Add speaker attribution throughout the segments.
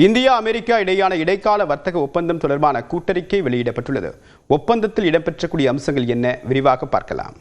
Speaker 1: India America இடையான இடைக்கால வர்த்தக ஒப்பந்தம் தொடர்பான கூட்டறிக்கை வெளியிடப்பட்டுள்ளது. ஒப்பந்தத்தில் இடம்பெற்றக்கூடிய அம்சங்கள் என்ன? விரிவாக பார்க்கலாம்.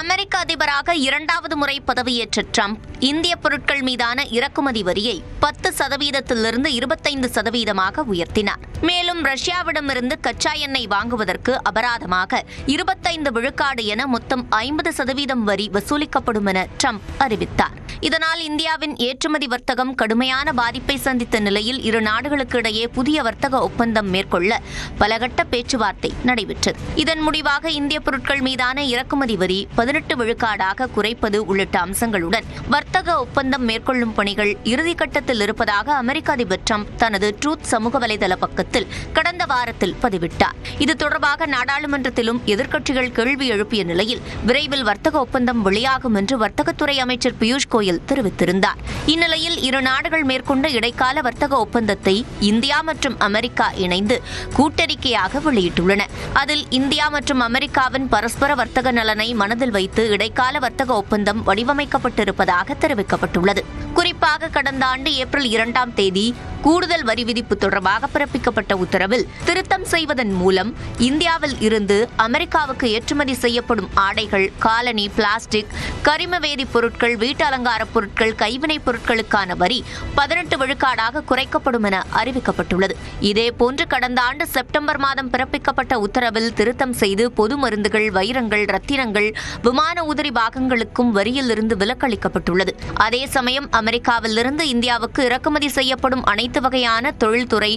Speaker 2: அமெரிக்க அதிபராக இரண்டாவது முறை பதவியேற்ற ட்ரம்ப் இந்திய பொருட்கள் மீதான இறக்குமதி வரியை 10% 25% உயர்த்தினார். மேலும் ரஷ்யாவிடமிருந்து கச்சா எண்ணெய் வாங்குவதற்கு அபராதமாக 25 விழுக்காடு என மொத்தம் 50% வரி வசூலிக்கப்படும் என ட்ரம்ப் அறிவித்தார். இதனால் இந்தியாவின் ஏற்றுமதி வர்த்தகம் கடுமையான பாதிப்பை சந்தித்த நிலையில் இரு நாடுகளுக்கு இடையே புதிய வர்த்தக ஒப்பந்தம் மேற்கொள்ள பலகட்ட பேச்சுவார்த்தை நடைபெற்றது. இதன் முடிவாக இந்திய பொருட்கள் மீதான இறக்குமதி வரி 18 விழுக்காடாக குறைப்பது உள்ளிட்ட அம்சங்களுடன் வர்த்தக ஒப்பந்தம் மேற்கொள்ளும் பணிகள் இறுதிக்கட்டத்தில் இருப்பதாக அமெரிக்க அதிபர் ட்ரம்ப் தனது ட்ரூத் சமூக வலைதள பக்கத்தில் கடந்த வாரத்தில் பதிவிட்டார். இது தொடர்பாக நாடாளுமன்றத்திலும் எதிர்க்கட்சிகள் கேள்வி எழுப்பிய நிலையில் விரைவில் வர்த்தக ஒப்பந்தம் வெளியாகும் என்று வர்த்தகத்துறை அமைச்சர் பியூஷ் கோயல் தெரிவித்திருந்தார். இந்நிலையில் இரு நாடுகள் மேற்கொண்ட இடைக்கால வர்த்தக ஒப்பந்தத்தை இந்தியா மற்றும் அமெரிக்கா இணைந்து கூட்டறிக்கையாக வெளியிட்டுள்ளன. அதில் இந்தியா மற்றும் அமெரிக்காவின் பரஸ்பர வர்த்தக நலனை மனதில் வைத்து இடைக்கால வர்த்தக ஒப்பந்தம் வடிவமைக்கப்பட்டிருப்பதாக தெரிவிக்கப்பட்டுள்ளது. குறிப்பாக கடந்த ஆண்டு ஏப்ரல் 2ஆம் தேதி கூடுதல் வரி விதிப்பு தொடர்பாக பிறப்பிக்கப்பட்ட உத்தரவில் திருத்தம் செய்வதன் மூலம் இந்தியாவில் இருந்து அமெரிக்காவுக்கு ஏற்றுமதி செய்யப்படும் ஆடைகள், காலணி, பிளாஸ்டிக், கரிம வேதிப் பொருட்கள், வீட்டு அலங்கார பொருட்கள், கைவினைப் பொருட்களுக்கான வரி 18 விழுக்காடாக குறைக்கப்படும் என அறிவிக்கப்பட்டுள்ளது. இதேபோன்று கடந்த ஆண்டு செப்டம்பர் மாதம் பிறப்பிக்கப்பட்ட உத்தரவில் திருத்தம் செய்து பொது மருந்துகள், வைரங்கள், ரத்தினங்கள், விமான உதிரி பாகங்களுக்கும் வரியில் இருந்து விலக்களிக்கப்பட்டுள்ளது. அதே சமயம் அமெரிக்காவிலிருந்து இந்தியாவுக்கு இறக்குமதி செய்யப்படும் அனைத்து வகையான தொழில்துறை,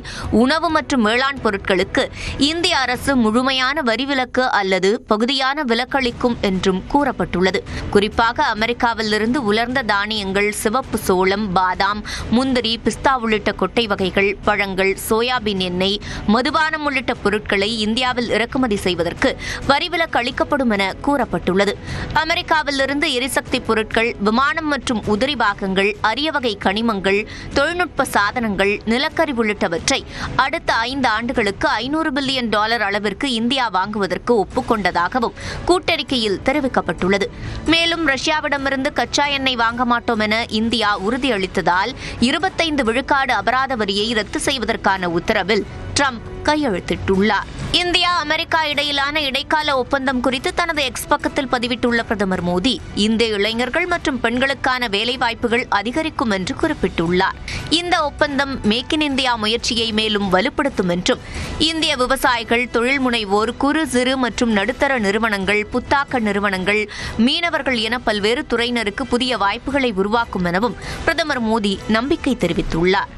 Speaker 2: உணவு மற்றும் வேளாண் பொருட்களுக்கு இந்திய அரசு முழுமையான வரி விலக்கு அல்லது பகுதியான விலக்களிக்கும் என்றும் கூறப்பட்டுள்ளது. குறிப்பாக அமெரிக்காவிலிருந்து உலர்ந்த தானியங்கள், சிவப்பு சோளம், பாதாம், முந்திரி, பிஸ்தா உள்ளிட்ட கொட்டை வகைகள், பழங்கள், சோயாபீன் எண்ணெய், மதுபானம் உள்ளிட்ட பொருட்களை இந்தியாவில் இறக்குமதி செய்வதற்கு வரி விலக்கு அளிக்கப்படும் என கூறப்பட்டுள்ளது. அமெரிக்காவிலிருந்து எரிசக்தி பொருட்கள், விமானம் மற்றும் உதிரி பாகங்கள், அரிய வகை கனிமங்கள், தொழில்நுட்ப சாதனங்கள், நிலக்கரி உள்ளிட்டவற்றை அடுத்த 5 ஆண்டுகளுக்கு $500 பில்லியன் அளவிற்கு இந்தியா வாங்குவதற்கு ஒப்புக்கொண்டதாகவும் கூட்டறிக்கையில் தெரிவிக்கப்பட்டுள்ளது. மேலும் ரஷ்யாவிடமிருந்து கச்சா எண்ணெய் வாங்க மாட்டோம் என இந்தியா உறுதியளித்ததால் 25 விழுக்காடு அபராத வரியை ரத்து செய்வதற்கான உத்தரவில் ட்ரம்ப் கையெழுத்திட்டுள்ளார். இந்தியா அமெரிக்கா இடையிலான இடைக்கால ஒப்பந்தம் குறித்து தனது எக்ஸ் பக்கத்தில் பதிவிட்டுள்ள பிரதமர் மோடி, இந்திய இளைஞர்கள் மற்றும் பெண்களுக்கான வேலைவாய்ப்புகள் அதிகரிக்கும் என்று குறிப்பிட்டுள்ளார். இந்த ஒப்பந்தம் மேக் இன் இந்தியா முயற்சியை மேலும் வலுப்படுத்தும் என்றும், இந்திய விவசாயிகள், தொழில் முனைவோர், குறு, சிறு மற்றும் நடுத்தர நிறுவனங்கள், புத்தாக்க நிறுவனங்கள், மீனவர்கள் என பல்வேறு துறையினருக்கு புதிய வாய்ப்புகளை உருவாக்கும் எனவும் பிரதமர் மோடி நம்பிக்கை தெரிவித்துள்ளார்.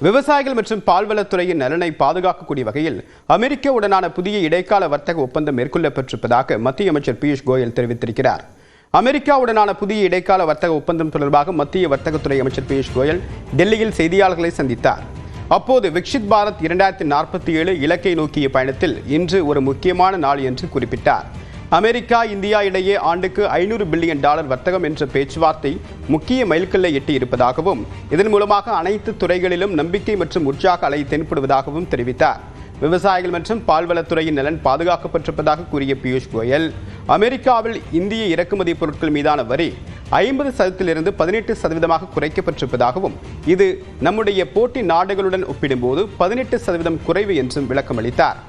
Speaker 1: விவசாயிகள் மற்றும் பால்வளத்துறையின் நலனை பாதுகாக்கக்கூடிய வகையில் அமெரிக்காவுடனான புதிய இடைக்கால வர்த்தக ஒப்பந்தம் மேற்கொள்ளப்பட்டிருப்பதாக மத்திய அமைச்சர் பியூஷ் கோயல் தெரிவித்திருக்கிறார். அமெரிக்காவுடனான புதிய இடைக்கால வர்த்தக ஒப்பந்தம் தொடர்பாக மத்திய வர்த்தகத்துறை அமைச்சர் பியூஷ் கோயல் டெல்லியில் செய்தியாளர்களை சந்தித்தார். அப்போது விக்ஷித் பாரத் 2047 இலக்கை நோக்கிய பயணத்தில் இன்று ஒரு முக்கியமான நாள் என்று குறிப்பிட்டார். அமெரிக்கா, இந்தியா இடையே ஆண்டுக்கு $500 பில்லியன் வர்த்தகம் என்ற பேச்சுவார்த்தை முக்கிய மைல்கல்லை எட்டி இருப்பதாகவும், இதன் மூலமாக அனைத்து துறைகளிலும் நம்பிக்கை மற்றும் உற்சாக அலை தென்படுவதாகவும் தெரிவித்தார். விவசாயிகள் மற்றும் பால்வளத்துறையின் நலன் பாதுகாக்கப்பட்டிருப்பதாக கூறிய பியூஷ் கோயல், அமெரிக்காவில் இந்திய இறக்குமதி பொருட்கள் மீதான வரி 50% 18% குறைக்கப்பட்டிருப்பதாகவும், இது நம்முடைய போட்டி நாடுகளுடன் ஒப்பிடும்போது 18% குறைவு என்றும் விளக்கமளித்தார்.